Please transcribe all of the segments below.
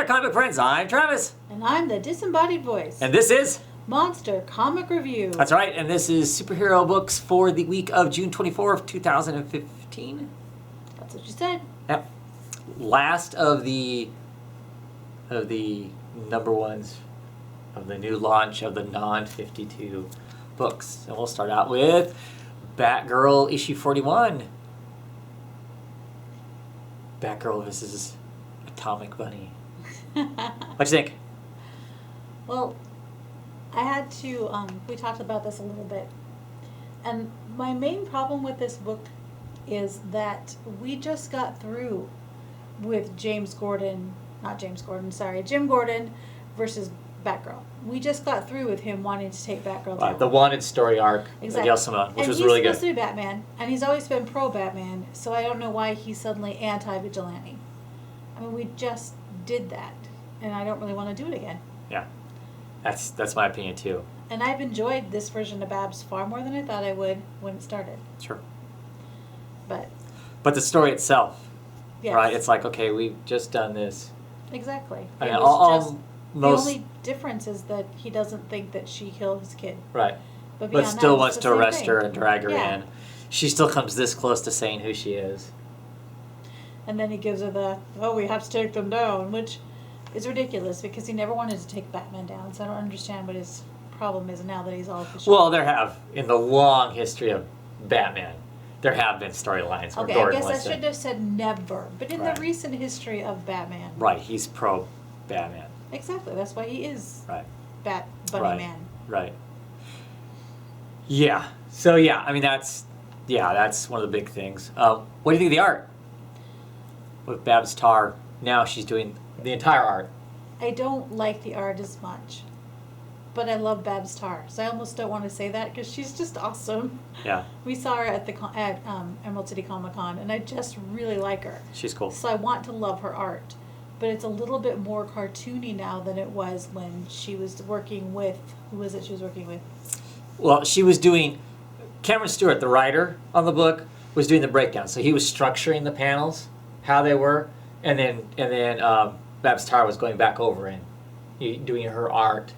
Comic Friends. I'm Travis. And I'm the Disembodied Voice. And this is Monster Comic Review. That's right, and this is superhero books for the week of June 24th, 2015. That's what you said. Yep. Last of the number ones of the new launch of the non-52 books. And we'll start out with Batgirl issue 41. Batgirl versus Atomic Bunny. What you think? Well, I had to, we talked about this a little bit. And my main problem with this book is that we just got through with Jim Gordon versus Batgirl. We just got through with him wanting to take Batgirl down. The wanted story arc, exactly. which was really good. And he's supposed to be Batman, and he's always been pro-Batman, so I don't know why he's suddenly anti-vigilante. I mean, we just did that, and I don't really want to do it again. Yeah, that's my opinion too. And I've enjoyed this version of Babs far more than I thought I would when it started. Sure. But the story itself, yes. right? It's like, okay, we've just done this. Exactly. I mean, the only difference is that he doesn't think that she killed his kid. Right. But still wants to arrest her and drag her yeah. in. She still comes this close to saying who she is. And then he gives her we have to take them down, which is ridiculous because he never wanted to take Batman down, so I don't understand what his problem is now that he's all official. Well, there have, in the long history of Batman, there have been storylines where okay, Gordon I guess I wants shouldn't have said never, but in Right. the recent history of Batman. Right, he's pro-Batman. Exactly, that's why he is Right. Bunny Right. Man. Right. Yeah. So, yeah, I mean, that's one of the big things. What do you think of the art? With Babs Tarr, now she's doing the entire art. I don't like the art as much, but I love Babs Tarr, so I almost don't want to say that because she's just awesome. Yeah. We saw her at Emerald City Comic Con, and I just really like her. She's cool. So I want to love her art, but it's a little bit more cartoony now than it was when she was working with, who was it she was working with? Well, she was doing, Cameron Stewart, the writer on the book, was doing the breakdown. So he was structuring the panels, how they were, and then Babs Tarr was going back over and doing her art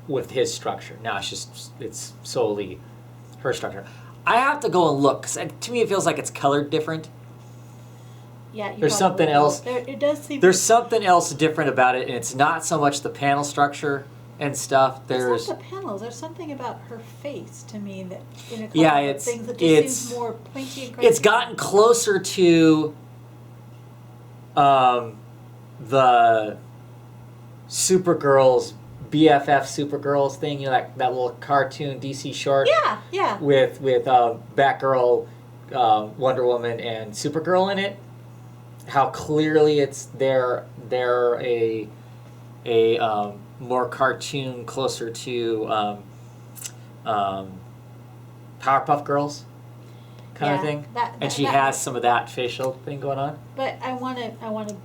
with his structure. Now it's solely her structure. I have to go and look, 'cause to me it feels like it's colored different. Yeah, there's something else. It does seem. There's something else different about it, and it's not so much the panel structure and stuff. It's not the panels. There's something about her face to me that in a couple it's things that just seems more pointy and crazy. It's gotten closer to the Supergirl's BFF Supergirls thing, that little cartoon DC short. Yeah. With Batgirl, Wonder Woman, and Supergirl in it. How clearly it's they're a more cartoon, closer to Powerpuff Girls kind of thing. And she has some of that facial thing going on. But I want to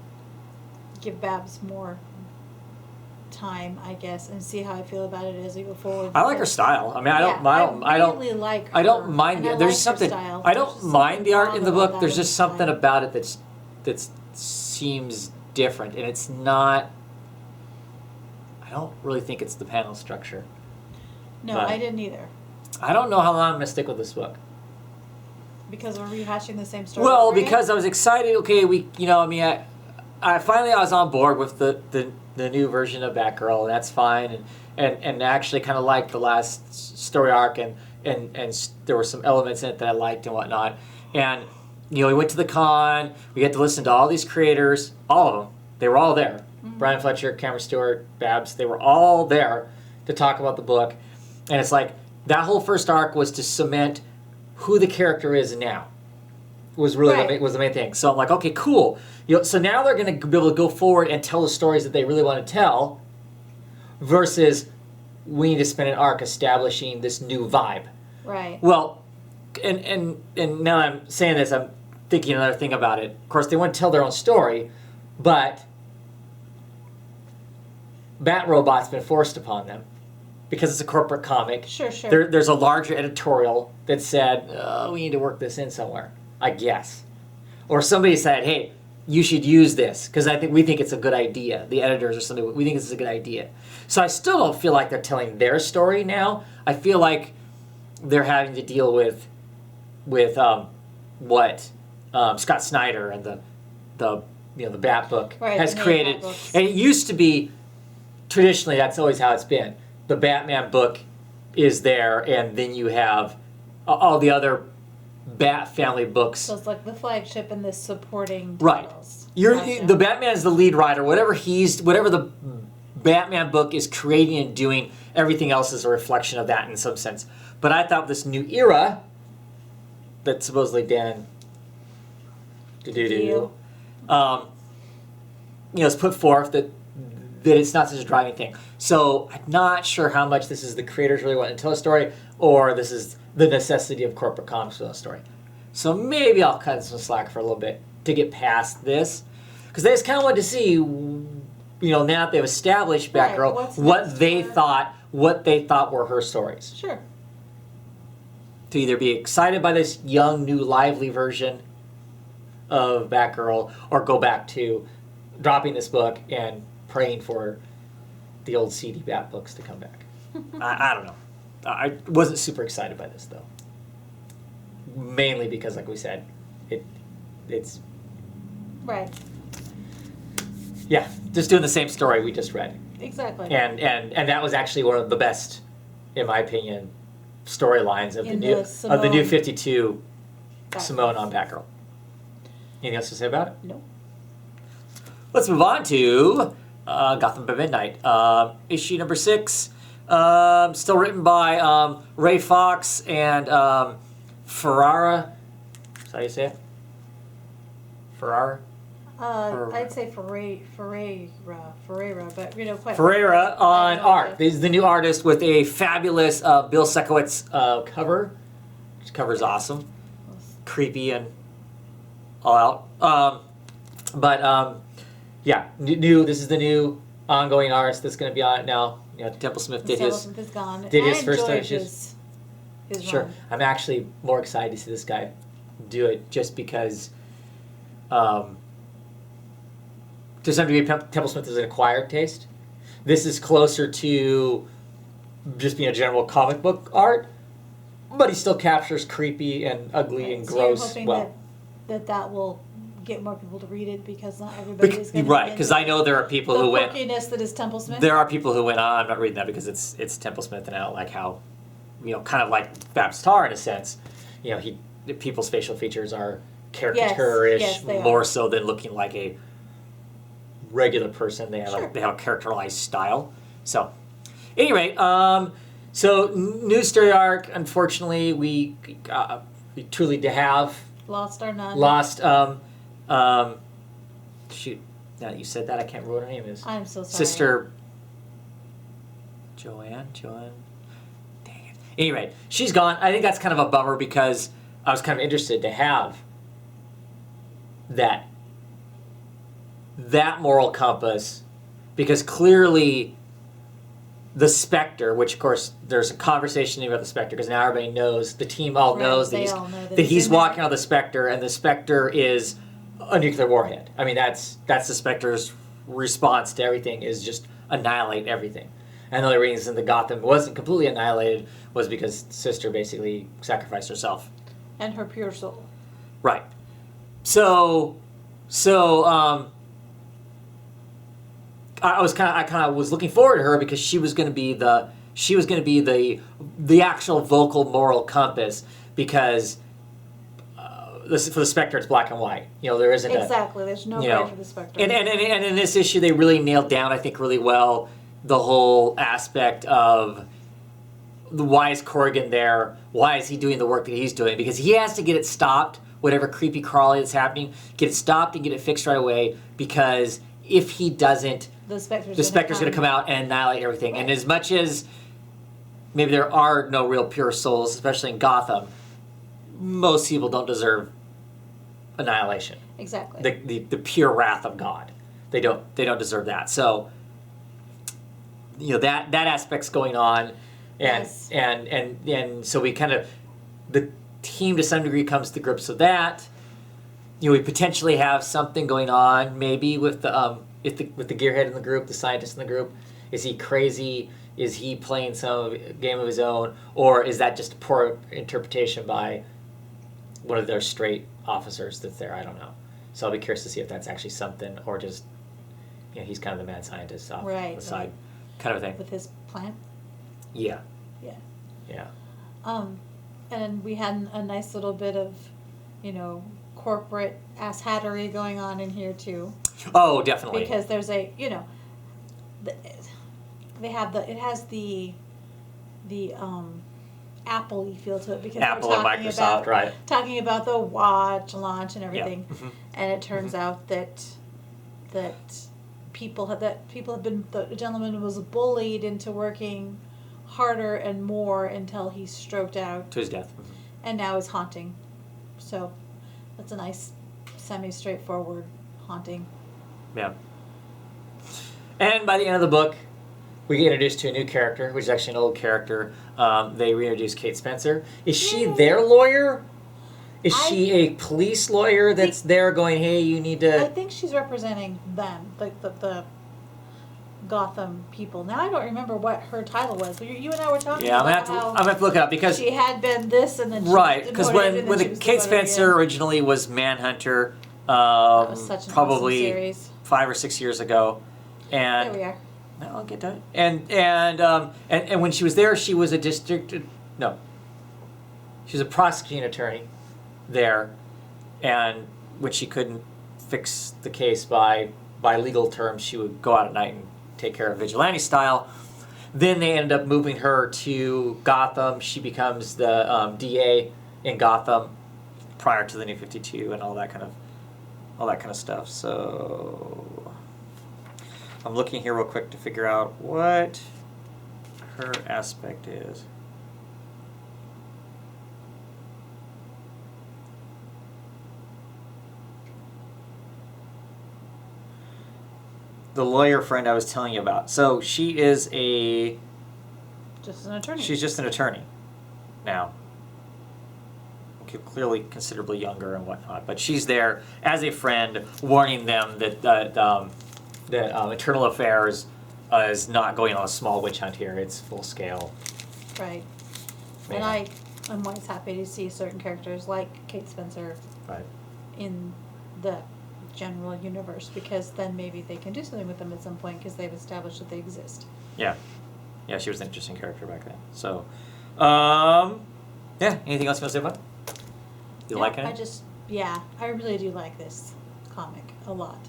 give Babs more time, I guess, and see how I feel about it as we go forward. I like her style. I mean, I don't like her. I don't mind. And There's like something. style. I don't mind the art in the book. about There's that just something about it that seems different, and it's not. I don't really think it's the panel structure. No, but I didn't either. I don't know how long I'm gonna stick with this book. Because we're rehashing the same story. Well, because I was excited. Okay, I finally was on board with the new version of Batgirl, and that's fine. And actually kind of liked the last story arc, and there were some elements in it that I liked and whatnot. And we went to the con. We get to listen to all these creators, all of them. They were all there. Mm-hmm. Brian Fletcher, Cameron Stewart, Babs. They were all there to talk about the book. And it's like that whole first arc was to cement who the character is now. Was really was the main thing. So I'm like, okay, cool. So now they're going to be able to go forward and tell the stories that they really want to tell, versus we need to spend an arc establishing this new vibe. Right. Well, and now I'm saying this, I'm thinking another thing about it. Of course, they want to tell their own story, but Bat Robot's been forced upon them because it's a corporate comic. Sure. There's a larger editorial that said, we need to work this in somewhere, I guess. Or somebody said, hey, you should use this because we think it's a good idea. The editors or something, we think this is a good idea. So I still don't feel like they're telling their story now. I feel like they're having to deal with what Scott Snyder and the Bat book has created. And it used to be traditionally that's always how it's been. The Batman book is there, and then you have all the other Bat family books. So it's like the flagship and the supporting right. titles. The Batman is the lead writer. Whatever the Batman book is creating and doing, everything else is a reflection of that in some sense. But I thought this new era that supposedly Dan has put forth that it's not such a driving thing. So I'm not sure how much this is the creators really want to tell a story, or this is the necessity of corporate comics for a story. So maybe I'll cut some slack for a little bit to get past this, because I just kind of wanted to see, now that they've established Batgirl, what they thought were her stories. Sure. To either be excited by this young, new, lively version of Batgirl, or go back to dropping this book and praying for the old seedy Bat books to come back. I don't know. I wasn't super excited by this, though. Mainly because, like we said, it's... Right. Yeah, just doing the same story we just read. Exactly. And that was actually one of the best, in my opinion, storylines of the new 52 Simone on Batgirl. Anything else to say about it? No. Let's move on to Gotham by Midnight. Issue number 6. Still written by Ray Fox and Ferrara. Is that how you say it? Ferrara? I'd say Ferreira, but quite Ferreira on art. This is the new artist with a fabulous Bill Sekowitz cover. This cover is awesome, creepy and all out. Yeah, new. This is the new ongoing artist that's going to be on it now. Temple Smith did his first issues. Sure, run. I'm actually more excited to see this guy do it just because. To some degree, Temple Smith is an acquired taste. This is closer to just being a general comic book art, but he still captures creepy and ugly and gross. So you're hoping that will get more people to read it because not everybody is going to right, because I know there are people who went... The quirkiness that is Temple Smith? There are people who went, I'm not reading that because it's Temple Smith, and I don't like how, kind of like Babs Tarr in a sense, people's facial features are caricature-ish more so than looking like a regular person. They have they have a characterized style. So, anyway, so new story arc. Unfortunately, we truly have lost our nun. Shoot, now that you said that, I can't remember what her name is. I'm so sorry. Sister Joanne. Dang it. Anyway, she's gone. I think that's kind of a bummer because I was kind of interested to have that moral compass, because clearly the Spectre, which of course there's a conversation about the Spectre because now everybody knows, the team all knows that he's walking on the Spectre, and the Spectre is a nuclear warhead. I mean, that's the Spectre's response to everything, is just annihilate everything. And the only reason the Gotham wasn't completely annihilated was because Sister basically sacrificed herself. And her pure soul. Right. So I kind of was looking forward to her because she was going to be the actual vocal moral compass, because for the Spectre it's black and white. There isn't there's no gray for the Spectre. And in this issue they really nailed down, I think, really well the whole aspect of why is Corrigan there? Why is he doing the work that he's doing? Because he has to get it stopped, whatever creepy crawly is happening, get it stopped and get it fixed right away, because if he doesn't, the Spectre's going to come out and annihilate everything. Right. And as much as maybe there are no real pure souls, especially in Gotham, most people don't deserve annihilation. Exactly. The pure wrath of God. They don't deserve that. So that aspect's going on, and yes. and so we kind of, the team to some degree comes to grips with that. we potentially have something going on, maybe with the with the gearhead in the group, the scientist in the group. Is he crazy? Is he playing some game of his own, or is that just a poor interpretation by one of their straight officers that's there? I don't know. So I'll be curious to see if that's actually something, or just he's kind of the mad scientist off the side, kind of a thing. With his plan. Yeah. Yeah. Yeah. And we had a nice little bit of, corporate asshattery going on in here too. Oh, definitely. Because there's a, they have it has the Apple-y feel to it, because Apple they're and talking Microsoft, about, right? Talking about the watch launch and everything, Yeah. Mm-hmm. and it turns out that people have been, the gentleman was bullied into working harder and more until he stroked out To his death. and now is haunting. So that's a nice semi-straightforward haunting. Yeah. And by the end of the book, we get introduced to a new character, which is actually an old character. They reintroduce Kate Spencer. Is she their lawyer? Is she a police lawyer that's there going, hey, you need to... I think she's representing them, the Gotham people. Now I don't remember what her title was. You and I were talking about I'm gonna have to look it up, because... she had been this and then she right, because when the Kate Spencer again. originally was Manhunter, That was such an probably awesome series. 5 or 6 years ago, and... There we are. No, I'll get to it. And when she was there, she was a she was a prosecuting attorney there, and when she couldn't fix the case by legal terms, she would go out at night and take care of vigilante style. Then they ended up moving her to Gotham. She becomes the DA in Gotham prior to the New 52 and all that kind of stuff. So I'm looking here real quick to figure out what her aspect is. The lawyer friend I was telling you about. So she is Just an attorney. she's just an attorney now. Clearly considerably younger and whatnot, but she's there as a friend, warning them that Internal Affairs is not going on a small witch hunt here. It's full scale. Right. Man. And I'm always happy to see certain characters like Kate Spencer Right. in the general universe, because then maybe they can do something with them at some point because they've established that they exist. Yeah. Yeah, she was an interesting character back then. So, yeah, anything else you want to say about it? You like it? I really do like this comic a lot.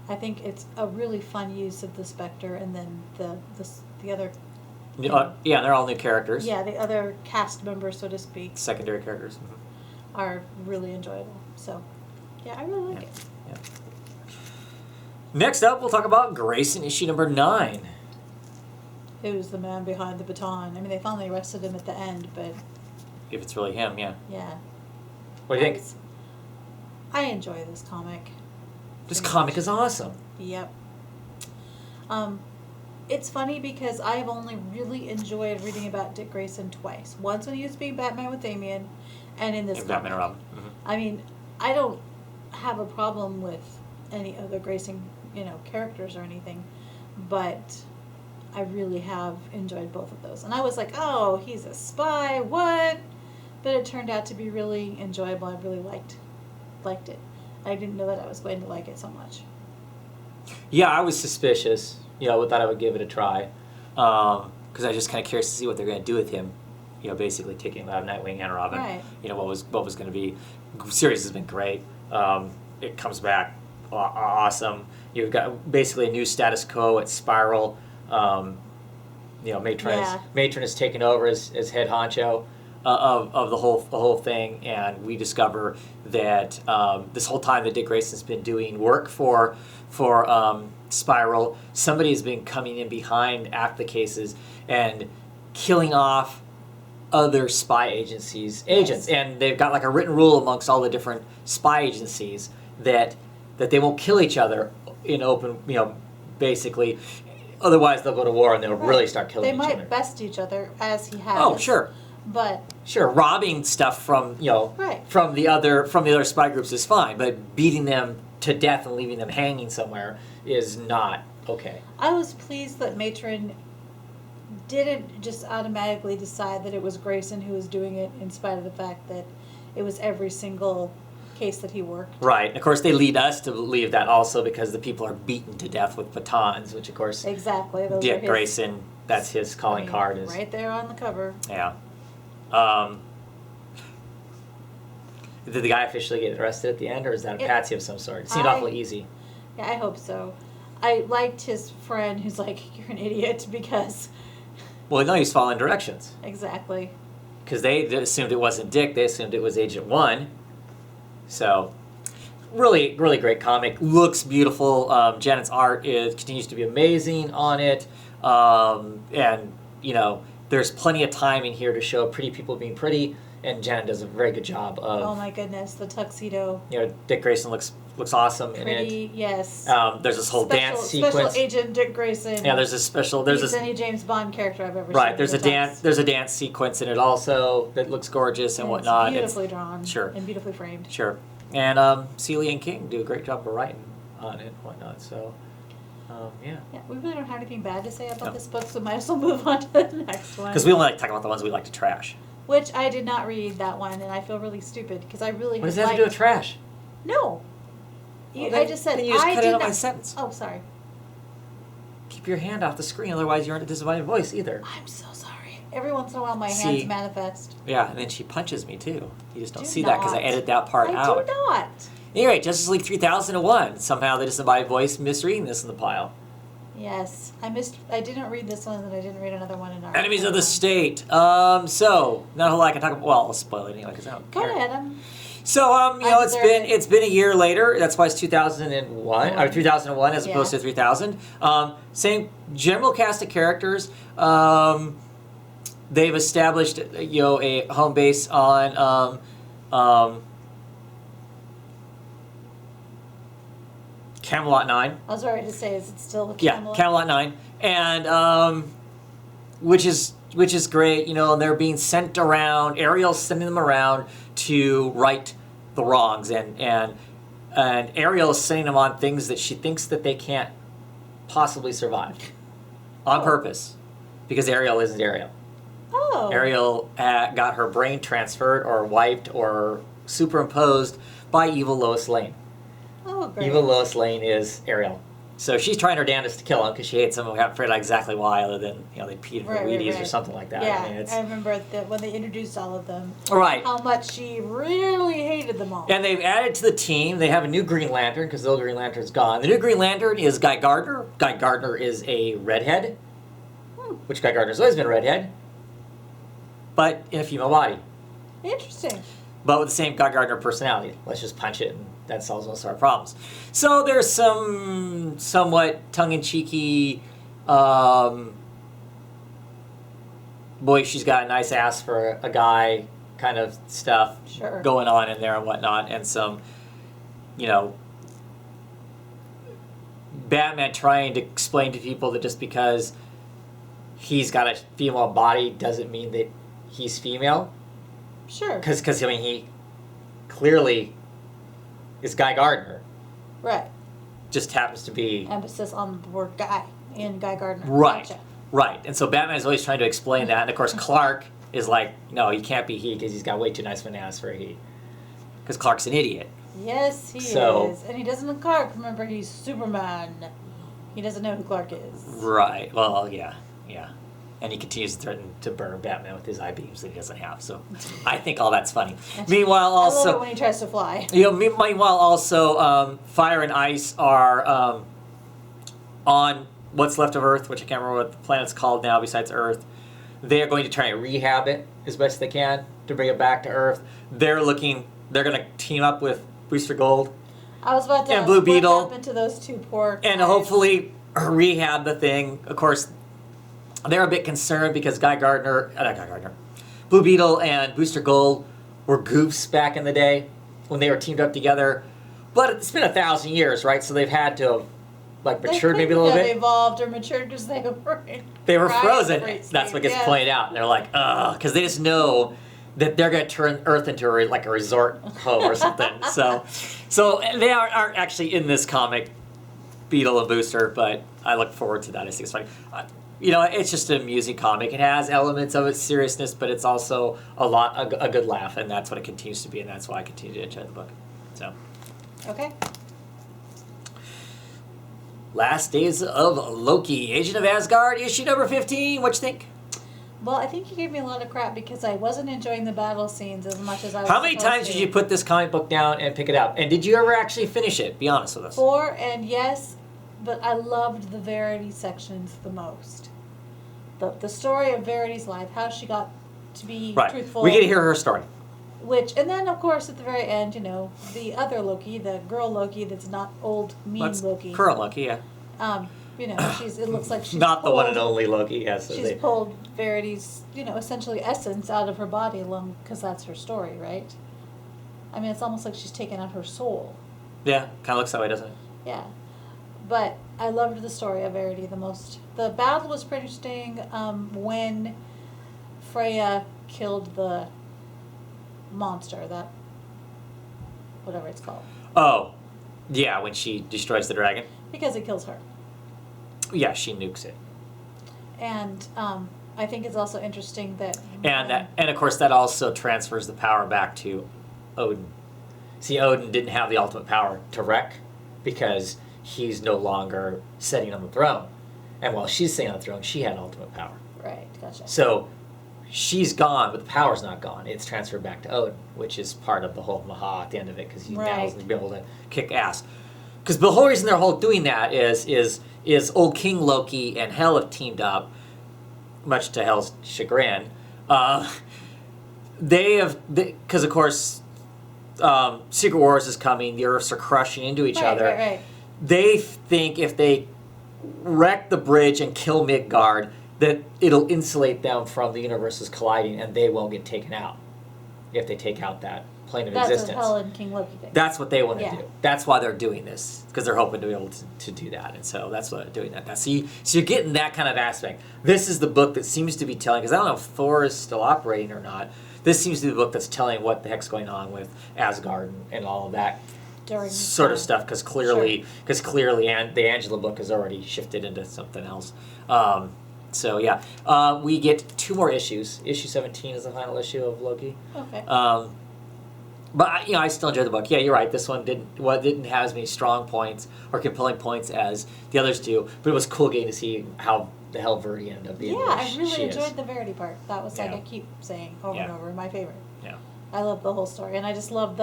I think it's a really fun use of the Spectre, and then the other... Yeah, they're all new characters. Yeah, the other cast members, so to speak, Secondary characters. are really enjoyable. So, yeah, I really like it. Yeah. Next up, we'll talk about Grayson, issue number 9. Who's the man behind the baton? I mean, they finally arrested him at the end, but... If it's really him, yeah. Yeah. What do you think? I enjoy this comic. This comic is awesome. Yep. It's funny because I've only really enjoyed reading about Dick Grayson twice. Once when he was being Batman with Damian, and in this comic. Batman and Robin. I mean, I don't have a problem with any other Grayson, characters or anything, but I really have enjoyed both of those. And I was like, oh, he's a spy, what? But it turned out to be really enjoyable. I really liked it. I didn't know that I was going to like it so much. Yeah, I was suspicious. I thought I would give it a try. Because I was just kind of curious to see what they're going to do with him. Basically taking him out of Nightwing and Robin. Right. What was going to be. The series has been great. It comes back awesome. You've got basically a new status quo at Spiral. Matron is taken over as head honcho of the whole thing, and we discover that this whole time that Dick Grayson's been doing work for Spiral, somebody has been coming in behind after the cases and killing off other spy agents, and they've got like a written rule amongst all the different spy agencies that they won't kill each other in open, basically. Otherwise, they'll go to war and they'll really start killing each other. They might best each other, as he has. Oh, sure. But Sure, robbing stuff from Right. from the other spy groups is fine, but beating them to death and leaving them hanging somewhere is not okay. I was pleased that Matron didn't just automatically decide that it was Grayson who was doing it, in spite of the fact that it was every single case that he worked. Right. Of course, they lead us to believe that also because the people are beaten to death with batons, which of course Exactly. Those are Dick his, Grayson, that's his calling card. Is right there on the cover. Yeah. Did the guy officially get arrested at the end, or is that a patsy of some sort? It seemed awfully easy. Yeah, I hope so. I liked his friend who's like, "You're an idiot," because. Well, no, he's following directions. Exactly. Because they assumed it wasn't Dick, they assumed it was Agent 1. So, really, really great comic. Looks beautiful. Janet's art continues to be amazing on it. And, there's plenty of time in here to show pretty people being pretty. And Janet does a very good job of. Oh my goodness, the tuxedo. Dick Grayson looks awesome Pretty, in it. yes. There's this whole dance sequence. Special Agent Dick Grayson. Yeah, there's He's any James Bond character I've ever seen. Right, there's a dance sequence in it also that looks gorgeous and whatnot. It's beautifully drawn. Sure. And beautifully framed. Sure. And Celia and King do a great job of writing on it and whatnot. So, yeah. Yeah, we really don't have anything bad to say about this book, so might as well move on to the next one. Because we only like to talk about the ones we like to trash. Which I did not read that one, and I feel really stupid because I really. What does that have to do with trash? No. I just said then you just I cut did it out not. my sentence. Oh, sorry. Keep your hand off the screen, otherwise you aren't a disembodied voice either. I'm so sorry. Every once in a while, my See, hands manifest. Yeah, and then she punches me too. You just don't Do see that because I not. edit that part out. I do not. Anyway, Justice League 3001. Somehow the disembodied voice misreading this in the pile. Yes, I didn't read this one, and I didn't read another one in our. Enemies of the State. So not a whole lot I can talk about. Well, I'll spoil it anyway because I don't Go care. ahead. So it's been a year later. That's why it's 2001 or 2001 as opposed to 3000. Same general cast of characters. They've established a home base on Camelot 9. I was ready to say, is it still Camelot? Yeah, Camelot 9, and which is great. And they're being sent around. Ariel's sending them around to right the wrongs, and Ariel is sending them on things that she thinks that they can't possibly survive on purpose, because Ariel isn't Ariel. Oh. Ariel got her brain transferred or wiped or superimposed by evil Lois Lane. Oh, great. Evil Lois Lane is Ariel. So she's trying her damnedest to kill him because she hates him. We haven't figured out exactly why, other than they peed in her Wheaties or something like that. Yeah, I remember when they introduced all of them. Right. How much she really hated them all. And they've added to the team. They have a new Green Lantern because the old Green Lantern's gone. The new Green Lantern is Guy Gardner. Guy Gardner is a redhead, which Guy Gardner's always been a redhead, but in a female body. Interesting. But with the same Guy Gardner personality. Let's just punch it and that solves most of our problems. So there's some somewhat tongue-in-cheeky, boy, she's got a nice ass for a guy kind of stuff going on in there and whatnot. And some, Batman trying to explain to people that just because he's got a female body doesn't mean that he's female. Sure. Because he clearly is Guy Gardner. Right. Just happens to be... Emphasis on the word guy in Guy Gardner. Right. Gotcha. Right. And so Batman is always trying to explain that. And of course Clark is like, no, he can't be he because he's got way too nice of an ass for a he. Because Clark's an idiot. Yes, he is. And he doesn't know Clark. Remember, he's Superman. He doesn't know who Clark is. Right. Well, yeah. And he continues to threaten to burn Batman with his eye beams that he doesn't have. So I think all that's funny. Meanwhile, also... I love it when he tries to fly. Meanwhile, also, Fire and Ice are on what's left of Earth, which I can't remember what the planet's called now besides Earth. They are going to try and rehab it as best they can to bring it back to Earth. They're going to team up with Booster Gold I was about to and ask Blue Beetle. What happened to those two poor guys? And hopefully rehab the thing. Of course, they're a bit concerned because Blue Beetle and Booster Gold were goofs back in the day when they were teamed up together. But it's been 1,000 years, right? So they've had to have like matured maybe a little They bit. evolved or matured because they were frozen. Right, That's what gets yeah. pointed out. And they're like, ugh, because they just know that they're going to turn Earth into like a resort home or something. So they aren't actually in this comic, Beetle and Booster, but I look forward to that. I think it's funny. It's just an amusing comic. It has elements of its seriousness, but it's also a good laugh, and that's what it continues to be, and that's why I continue to enjoy the book. So. Okay. Last Days of Loki, Agent of Asgard, issue number 15. What you think? Well, I think you gave me a lot of crap because I wasn't enjoying the battle scenes as much as I was. How many times did you put this comic book down and pick it up? And did you ever actually finish it? Be honest with us. 4, and yes, but I loved the Verity sections the most. The story of Verity's life, how she got to be truthful. We get to hear her story. And then of course at the very end, the other Loki, the girl Loki that's not old mean Loki. Current Loki, yeah. It looks like she's not the one and only Loki, yes. She's pulled Verity's, essentially essence out of her body alone because that's her story, right? I mean, it's almost like she's taken out her soul. Yeah, kind of looks that way, doesn't it? Yeah. But I loved the story of Verity the most. The battle was pretty interesting when Freya killed the monster, that whatever it's called. Oh, yeah, when she destroys the dragon. Because it kills her. Yeah, she nukes it. And I think it's also interesting that... And of course that also transfers the power back to Odin. See, Odin didn't have the ultimate power to wreck because he's no longer sitting on the throne. And while she's sitting on the throne, she had ultimate power. Right, gotcha. So she's gone, but the power's not gone. It's transferred back to Odin, which is part of the whole Maha at the end of it, because he's now going to be able to kick ass. Because the whole reason they're whole doing that is old King Loki and Hel have teamed up, much to Hel's chagrin. Because of course, Secret Wars is coming. The Earths are crushing into each other. Right. They think if they wreck the bridge and kill Midgard, that it'll insulate them from the universes colliding, and they won't get taken out if they take out that plane of existence. That's what Hel and King Loki think. That's what they want to do. That's why they're doing this, because they're hoping to be able to do that, and so that's why they're doing that. So you're getting that kind of aspect. This is the book that seems to be telling, because I don't know if Thor is still operating or not. This seems to be the book that's telling what the heck's going on with Asgard and all of that sort of stuff, because clearly, and the Angela book has already shifted into something else. So yeah, we get 2 more issues. Issue 17 is the final issue of Loki. Okay. But I still enjoy the book. Yeah, you're right. This one didn't have as many strong points or compelling points as the others do. But it was cool getting to see how the hell Verity ended up being. Yeah, I really enjoyed the Verity part. That was like I keep saying over and over, my favorite. Yeah. I love the whole story, and I just love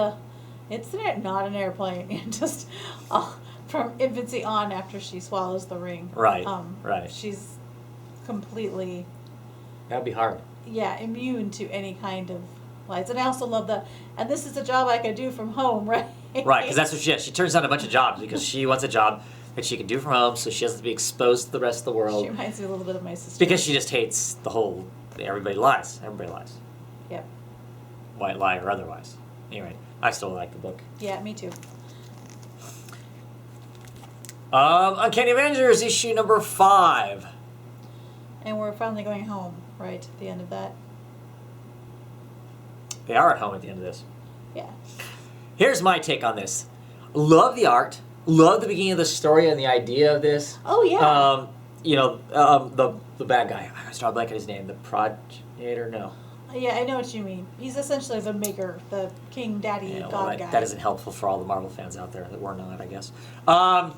it's not an airplane. Just from infancy on, after she swallows the ring. Right. Right. She's completely. That'd be hard. Yeah, immune to any kind of lights, and I also love and this is a job I could do from home, right? Right, because that's what she has. She turns down a bunch of jobs because she wants a job that she can do from home, so she doesn't have to be exposed to the rest of the world. She reminds me a little bit of my sister. Because she just hates the whole everybody lies. Everybody lies. Yep. White lie or otherwise. Anyway, I still like the book. Yeah, me too. Uncanny Avengers issue number 5. And we're finally going home, right, at the end of that. They are at home at the end of this. Yeah. Here's my take on this. Love the art. Love the beginning of the story and the idea of this. Oh, yeah. The bad guy. I was trying to blank on his name. The Progenitor? No. Yeah, I know what you mean. He's essentially the maker, the king, daddy, god guy. That isn't helpful for all the Marvel fans out there that we're not, I guess. But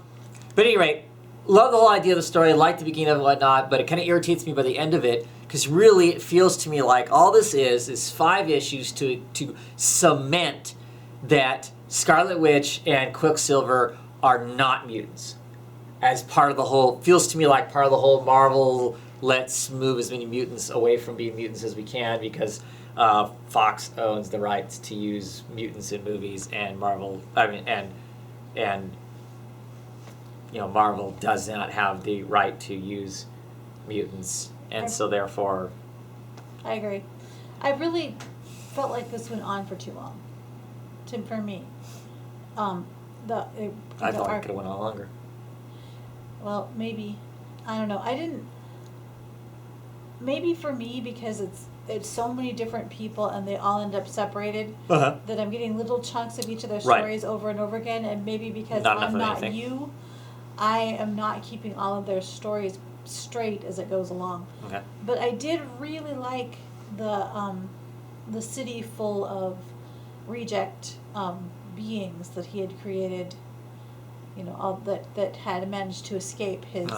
at any rate, love the whole idea of the story, like the beginning of it and whatnot, but it kind of irritates me by the end of it, because really it feels to me like all this is 5 issues to cement that Scarlet Witch and Quicksilver are not mutants. As part of the whole, feels to me like part of the whole Marvel, let's move as many mutants away from being mutants as we can, because Fox owns the rights to use mutants in movies, and Marvel does not have the right to use mutants, and so therefore... I agree. I really felt like this went on for too long, for me. I thought it could have went on longer. well, maybe, I don't know. I didn't. Maybe for me, because it's so many different people and they all end up separated, that I'm getting little chunks of each of their Right. stories over and over again, and maybe because Not enough I'm of not anything. you, I am not keeping all of their stories straight as it goes along. Okay. But I did really like the city full of reject beings that he had created. You know, all that had managed to escape his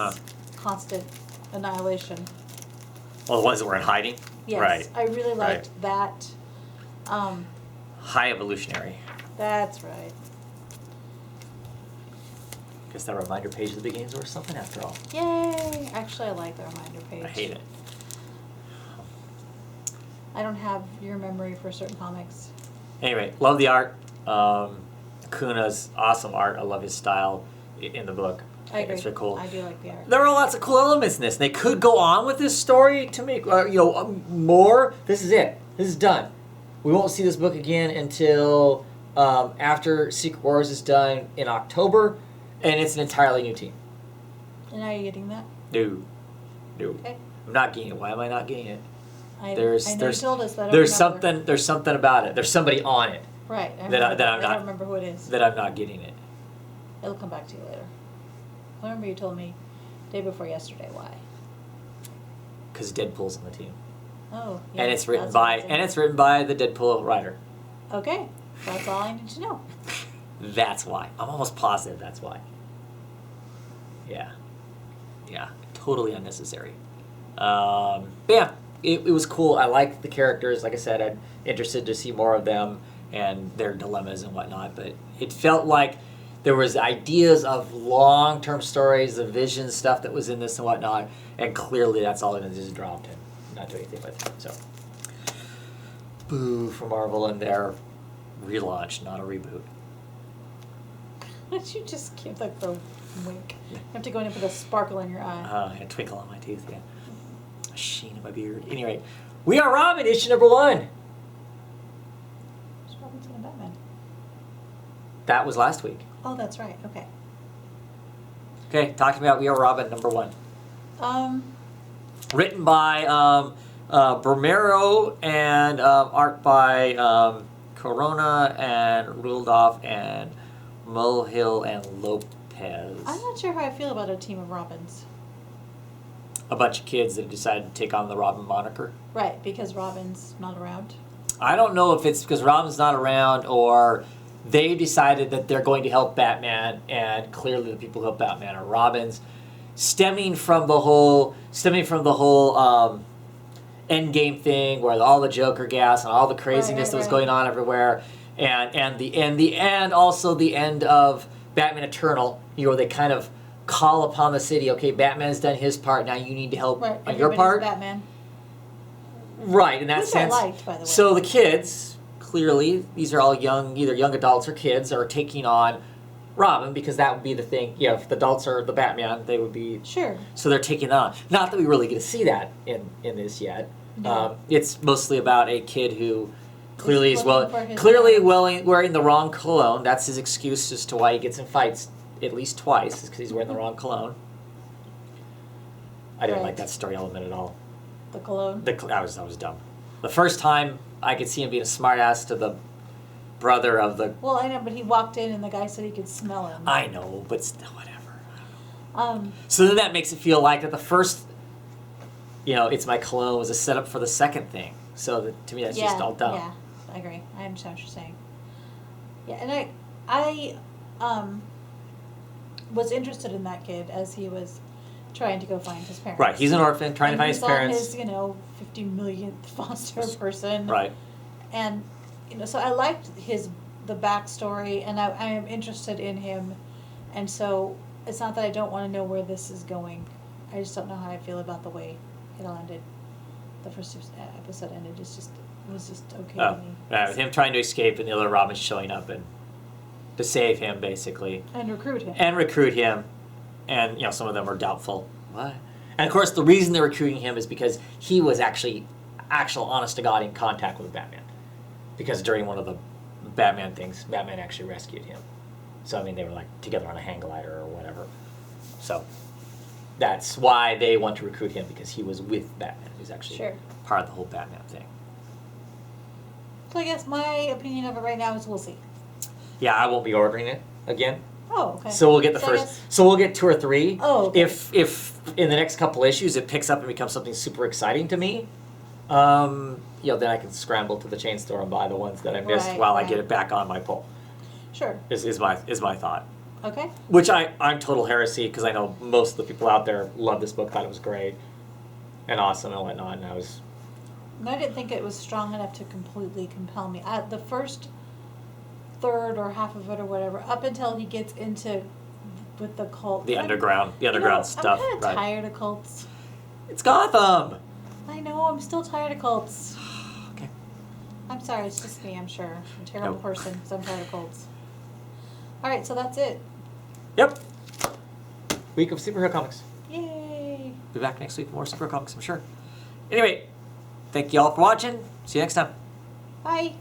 constant annihilation. Well, the ones that were in hiding? Yes, Right. I really liked Right. that. High evolutionary. That's right. Guess that reminder page at the beginning is worth something after all. Yay! Actually, I like the reminder page. I hate it. I don't have your memory for certain comics. Anyway, love the art. Kuna's awesome art. I love his style in the book. I agree. It's really cool. I do like the art. There are lots of cool elements in this. They could go on with this story to make more. This is it. This is done. We won't see this book again until after Secret Wars is done in October, and it's an entirely new team. And are you getting that? No. Okay. I'm not getting it. Why am I not getting it? I know you told us, but I don't There's remember. There's something about it. There's somebody on it Right. I don't remember who it is. that I'm not getting it. It'll come back to you later. I remember you told me day before yesterday why. Because Deadpool's on the team, Oh. Yeah, and it's written that's by amazing. the Deadpool writer. Okay. That's all I need to know. That's why. I'm almost positive that's why. Yeah. Totally unnecessary. But yeah, it was cool. I liked the characters. Like I said, I'm interested to see more of them and their dilemmas and whatnot. But it felt like there was ideas of long-term stories, the vision stuff that was in this and whatnot. And clearly that's all it is, just dropped and not do anything with it. So, boo for Marvel and their relaunch, not a reboot. Why don't you just give like the wink? You have to go in and put a sparkle in your eye. A twinkle on my tooth, yeah. A sheen in my beard. Anyway, We Are Robin, issue number 1. It's Robinson and Batman. That was last week. Oh, that's right. Okay. Okay, talking about We Are Robin, number 1. Written by Bromero and art by Corona and Rudolph and Mulhill and Lopez. I'm not sure how I feel about a team of Robins. A bunch of kids that decided to take on the Robin moniker. Right, because Robin's not around. I don't know if it's because Robin's not around or they decided that they're going to help Batman, and clearly the people who help Batman are Robins, stemming from the whole Endgame thing where all the Joker gas and all the craziness that was going on everywhere, and also the end of Batman Eternal, where they kind of call upon the city. Okay, Batman's done his part. Now you need to help on your part. Batman. Right, in that Which sense. I liked, by the way. So the kids, clearly, these are all either young adults or kids, are taking on Robin because that would be the thing. Yeah, if the adults are the Batman, they would be. Sure. So they're taking on. Not that we really get to see that in this yet. No. It's mostly about a kid who clearly He's is looking for his wearing the wrong cologne. That's his excuse as to why he gets in fights at least twice, is because he's wearing the wrong cologne. I didn't like that story element at all. The cologne. I was dumb. The first time I could see him being a smartass to the brother of the. Well, I know, but he walked in and the guy said he could smell him. I know, but still, whatever. Um, So then that makes it feel like that the first, it's my cologne was a setup for the second thing. So to me, that's just all dumb. Yeah, I agree. I understand what you're saying. Yeah, and I was interested in that kid as he was trying to go find his parents. Right, he's an orphan trying to find his parents. He's on his, 50 millionth foster person. Right. And, so I liked the backstory, and I am interested in him. And so it's not that I don't want to know where this is going. I just don't know how I feel about the way it all ended. The first episode ended. It was just okay to me. Yeah, with him trying to escape and the other Robins showing up and to save him, basically. And recruit him. And, some of them are doubtful. What? And, of course, the reason they're recruiting him is because he was actual honest-to-God in contact with Batman. Because during one of the Batman things, Batman actually rescued him. So, they were, together on a hang glider or whatever. So, that's why they want to recruit him, because he was with Batman. He's actually Sure. part of the whole Batman thing. So I guess my opinion of it right now is we'll see. Yeah, I won't be ordering it again. Oh, okay. So we'll get the So I first. guess- So we'll get 2 or 3. Oh, okay. If in the next couple issues it picks up and becomes something super exciting to me, then I can scramble to the chain store and buy the ones that I missed Right, while I right. get it back on my pull. Sure. Is my thought. Okay. Which I'm total heresy, because I know most of the people out there love this book, thought it was great and awesome and whatnot, and I didn't think it was strong enough to completely compel me. The first third or half of it or whatever, up until he gets into with the cult. the I'm- underground you know, stuff. I'm kind of Right. tired of cults. It's Gotham. I know, I'm still tired of cults. Okay. I'm sorry, it's just me, I'm sure. I'm a terrible Nope. person because I'm tired of cults. Alright, so that's it. Yep. Week of superhero comics. Yay! Be back next week for more superhero comics, I'm sure. Anyway, thank you all for watching. See you next time. Bye!